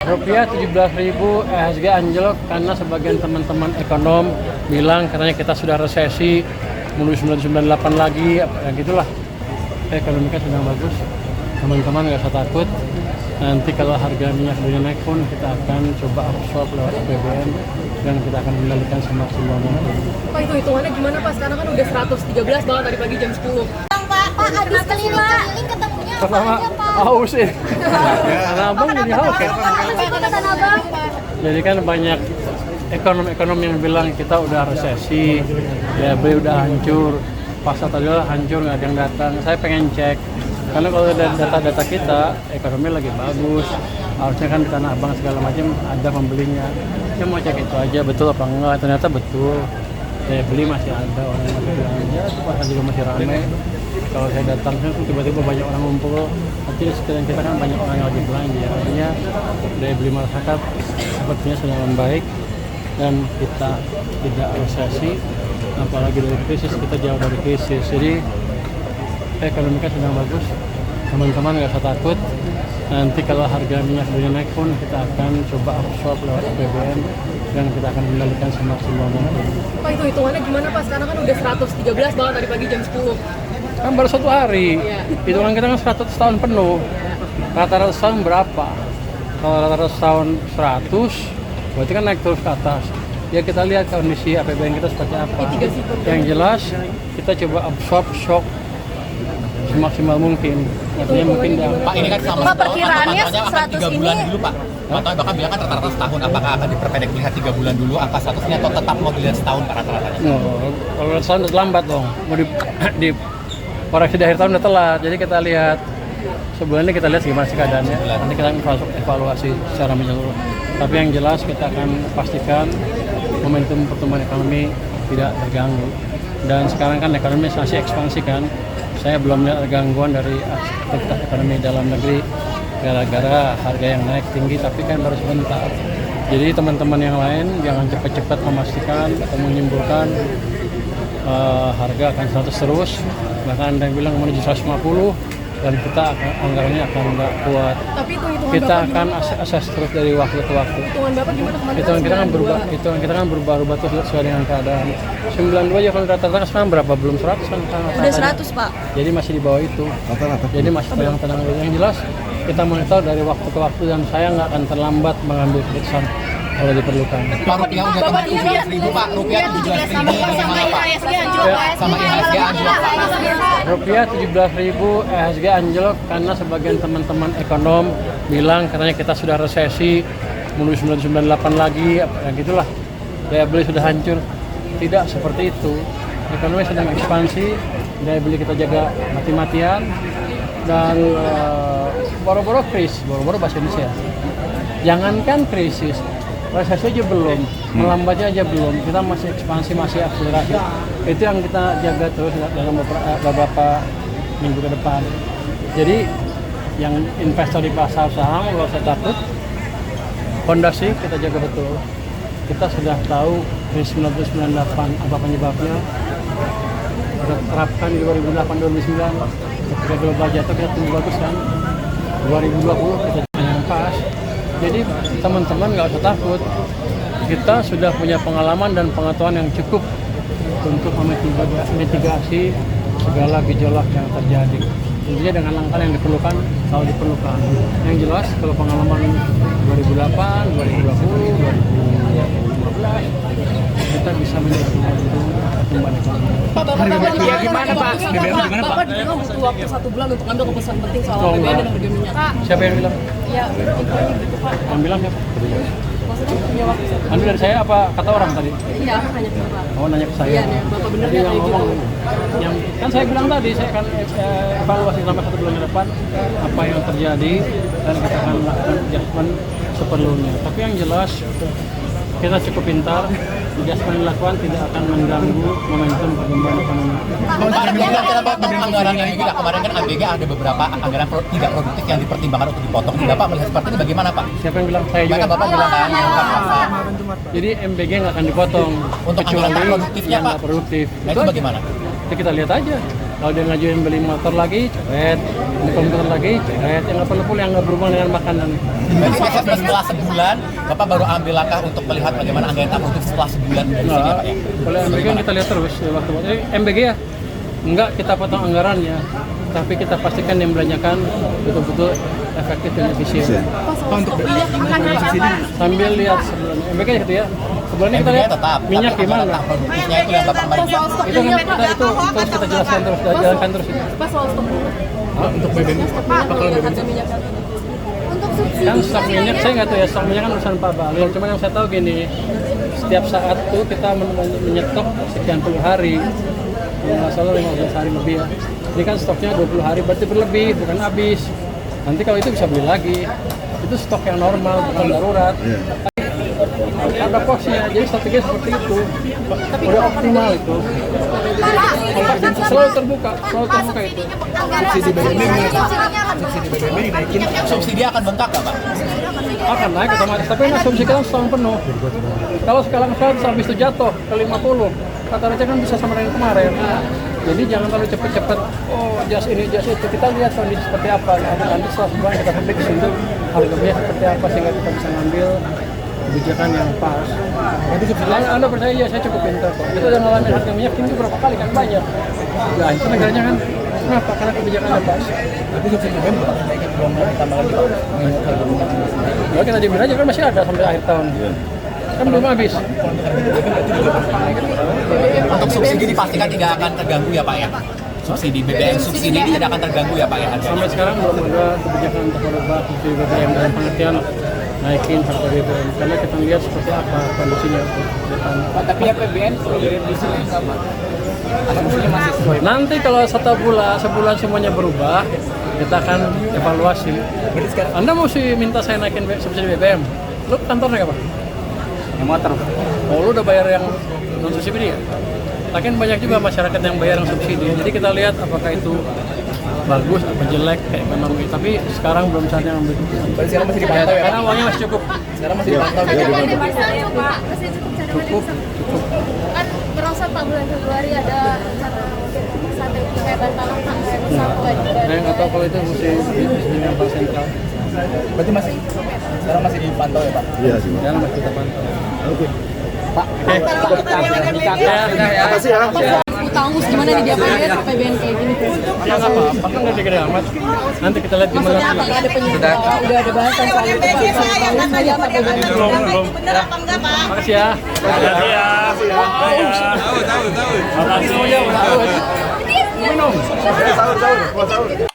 Rupiah 17.000, IHSG anjlok karena sebagian teman-teman ekonom bilang katanya kita sudah resesi, menuju 998 lagi, ya gitulah. Ekonomi kan sedang bagus, teman-teman nggak usah takut. Nanti kalau harga minyak dunia naik pun kita akan coba absorb lewat APBN dan kita akan kembalikan semaksimal mungkin. Pak, itu hitungannya gimana Pak? Sekarang kan udah 113 banget tadi pagi jam 10. Pak, habis keliling ketemunya apa Pertama, aja Pak? haus sih. Karena abang jadi haus ya. Apa sih kota Tanah Abang? Jadi kan banyak ekonom yang bilang kita udah resesi, ya beli udah hancur, pasar tadi hancur, nggak ada yang datang. Saya pengen cek, karena kalau data-data kita, ekonomi lagi bagus, harusnya kan di Tanah Abang segala macam ada pembelinya. Saya mau cek itu aja, betul apa enggak, ternyata betul. Saya beli masih ada, orang yang masih belanja, pasar juga masih ramai. Kalau saya datang tiba-tiba banyak orang ngumpul, nanti di sekeliling kita kan banyak orang yang lagi belanja. Artinya daya beli masyarakat sepertinya sedang membaik dan kita tidak resesi, apalagi dari krisis, kita jauh dari krisis. Jadi ekonomi kan sedang bagus, teman-teman nggak usah takut. Nanti kalau harga minyak dunia naik pun kita akan coba absorb lewat APBN dan kita akan kembalikan semaksimal mungkin. Pak, itu hitungannya gimana Pak? Sekarang kan udah 113 banget tadi pagi jam 10. Kan baru 1 hari, hitungan kita kan 100 tahun penuh. Rata-rata tahun berapa? Kalau rata-rata tahun 100, berarti kan naik terus ke atas. Ya kita lihat kondisi APBN kita seperti apa. Yang jelas kita coba absorb shock semaksimal mungkin. Artinya mungkin Pak, ini kan sama Pak, perkiraannya akan 100 3 bulan ini. dulu Pak. Pantauan bahkan bilang kan rata-rata setahun, apakah akan diperpendek melihat 3 bulan dulu angka 100 ini atau tetap mau dilihat setahun Pak rata-ratanya? kalau setahun udah lambat dong. Mau di koreksi di akhir tahun udah telat. Jadi kita lihat sebulan ini, kita lihat gimana sih keadaannya. Nanti kita evaluasi secara menyeluruh. Tapi yang jelas kita akan pastikan momentum pertumbuhan ekonomi tidak terganggu. Dan sekarang kan ekonomi masih ekspansi kan. Saya belum melihat ada gangguan dari aktivitas ekonomi dalam negeri gara-gara harga yang naik tinggi, tapi kan baru sebentar. Jadi teman-teman yang lain jangan cepat-cepat memastikan atau menyimpulkan harga akan 100 terus, bahkan ada yang bilang menuju 150, dan kita anggarannya akan nggak kuat. Tapi itu hitungan Kita Bapak akan gimana? assess terus dari waktu ke waktu. Hitungan Bapak gimana kemarin? Hitungan kita kan berubah, hitungan kita kan berubah-ubah terus sesuai dengan keadaan. 92 aja kalau rata-rata sekarang berapa? Belum 100 kan? Udah 100 Pak. Jadi masih di bawah itu. Jadi masih tenang. Yang jelas kita monitor dari waktu ke waktu dan saya nggak akan terlambat mengambil keputusan kalau diperlukan. Pak, rupiah udah tembus 17.000 Pak, rupiah 17.000 gimana Pak? Sama IHSG anjlok Pak. Rupiah 17.000, IHSG anjlok karena sebagian teman-teman ekonom bilang katanya kita sudah resesi, menuju 998 lagi, ya gitulah. Daya beli sudah hancur. Tidak seperti itu. Ekonomi sedang ekspansi, daya beli kita jaga mati-matian, dan boro-boro krisis, boro-boro bahasa Indonesia. Jangankan krisis, resesi aja belum, melambatnya aja belum. Kita masih ekspansi, masih akselerasi. Itu yang kita jaga terus dalam beberapa minggu ke depan. Jadi yang investor di pasar saham nggak usah takut. Fondasi kita jaga betul. Kita sudah tahu krisis 1998 apa penyebabnya. Kita terapkan di 2008-2009. Ketika global jatuh kita tumbuh bagus kan. 2020 kita yang pas. Jadi teman-teman nggak usah takut. Kita sudah punya pengalaman dan pengetahuan yang cukup untuk memitigasi segala gejolak yang terjadi. Tentunya dengan langkah yang diperlukan kalau diperlukan. Yang jelas kalau pengalaman 2008, 2020, 2015 kita bisa menjadi pertumbuhan ekonomi. Rupiah gimana Pak? BBM gimana Pak? Bapak bilang butuh waktu 1 bulan untuk ambil keputusan penting soal Oh, APBN dan enggak. harga minyak. Siapa yang bilang? Ya, infonya gitu Pak. Yang bilang siapa? Maksudnya punya waktu 1 bulan. Anda dari saya apa kata orang tadi? Iya, aku nanya ke Bapak. Oh, nanya ke saya. Iya, nih, Bapak bener Jadi ya yang kayak ngomong, gitu. yang kan saya bilang tadi saya akan evaluasi selama 1 bulan ke depan apa yang terjadi dan kita akan melakukan adjustment seperlunya. Tapi yang jelas kita cukup pintar, adjustment dilakukan tidak akan mengganggu momentum pertumbuhan ekonomi. Kenapa anggaran yang gila? Kemarin kan ABG ada beberapa anggaran tidak produktif yang dipertimbangkan untuk dipotong. Bapak melihat seperti ini bagaimana Pak? Siapa yang bilang? Saya juga. Bahkan Bapak bilang kan yang Jadi MBG nggak akan dipotong Untuk kecuali anggaran produktifnya, yang Pak. nggak produktif. Nah, itu bagaimana? Itu kita lihat aja. Kalau dia ngajuin beli motor lagi, coret. Beli komputer lagi, coret. Yang nggak perlu yang nggak berhubungan dengan makanan. Berarti biasanya setelah sebulan, Bapak baru ambil langkah untuk melihat bagaimana anggaran tak produktif setelah sebulan dari sini ya Pak ya? Kalau MBG kan kita lihat terus ya, waktu-waktu. MBG ya, enggak kita potong anggarannya, tapi kita pastikan yang belanjakan betul-betul efektif dan efisien. Untuk minyak gimana siapa? Sambil lihat sebulan MBG gitu ya. Sebulannya kita lihat tetap, minyak tapi gimana. anggaran tak produktifnya itu yang Bapak kemarin Soal stok Itu kan minyak itu terus kita jelaskan terus, jalankan terus itu. Pas soal stok minyak. Untuk BBM Bakal harga minyak. Untuk subsidi. kan stok minyak saya nggak tahu ya, stok minyak kan urusan Pak Bahlil. Cuma yang saya tahu gini, setiap saat tuh kita menyetok sekian puluh hari, kalau nggak salah 15 hari lebih ya. Ini kan stoknya 20 hari, berarti berlebih, bukan habis. Nanti kalau itu bisa beli lagi. Itu stok yang normal, bukan darurat. Ada posnya, jadi strategi seperti itu. Udah optimal itu. Selalu terbuka itu. Subsidi BBM. subsidi akan bengkak nggak Pak? Akan naik otomatis, tapi ini asumsi kita setahun penuh. Kalau sekarang 100 habis itu jatuh ke 50, kata-kata kan bisa sama dengan kemarin. Jadi jangan terlalu cepet-cepet, oh jas ini, jas itu. Kita lihat kondisi seperti apa. Nanti setelah sebulan kita sampai ke situ, harganya seperti apa sehingga kita bisa ngambil kebijakan yang pas. Nanti sebenarnya Anda percaya, ya saya cukup pintar kok. Kita udah ngalamin harga minyak tinggi berapa kali kan banyak. Nah itu negaranya kan, kenapa? Karena kebijakannya pas. Tapi subsidi BBM belum ditambah lagi Pak. Ya kita diambil aja kan masih ada sampai akhir tahun. Kan belum habis. Untuk subsidi dipastikan tidak akan terganggu ya Pak ya? Subsidi BBM subsidi ini tidak akan terganggu ya Pak ya? Sampai sekarang belum ada kebijakan untuk merubah subsidi BBM dalam pengertian naikin harga BBM karena kita lihat seperti apa kondisinya ke depan. Tapi ya PBN di sini sama. Asumsinya masih sesuai. Nanti kalau sebulan semuanya berubah, kita akan evaluasi. Anda mesti minta saya naikin subsidi BBM. Lu kantornya apa? Yang motor. Oh, lu udah bayar yang non subsidi ya? Lakin banyak juga masyarakat yang bayar yang subsidi. Jadi kita lihat apakah itu bagus apa jelek kayak memang. Tapi sekarang belum saatnya ambil keputusan. Sekarang masih dipantau ya? Karena uangnya masih cukup. Sekarang masih dipantau Ada ya? di masanya Pak. Masih cukup. Kan merasa Pak bulan Februari ada rencana mungkin strategi kayak bantalan Pak kayak misalnya Saya nggak tahu kalau itu mesti dengan Bank Sentral. Berarti masih sekarang masih dipantau ya Pak? Iya sih. Jangan masih kita pantau. Pak, Makasih ya. Utang gimana nih dia lihat PBN kayak gini? Ya nggak apa-apa, kan nggak gede amat. Nanti kita lihat gimana. Maksudnya apakah ada penyebab? Udah ada bahasan soal itu Pak. Tahun melihat apa PBN? Belum. Makasih ya. Tahu. Makasih semuanya. Minum. Sahur.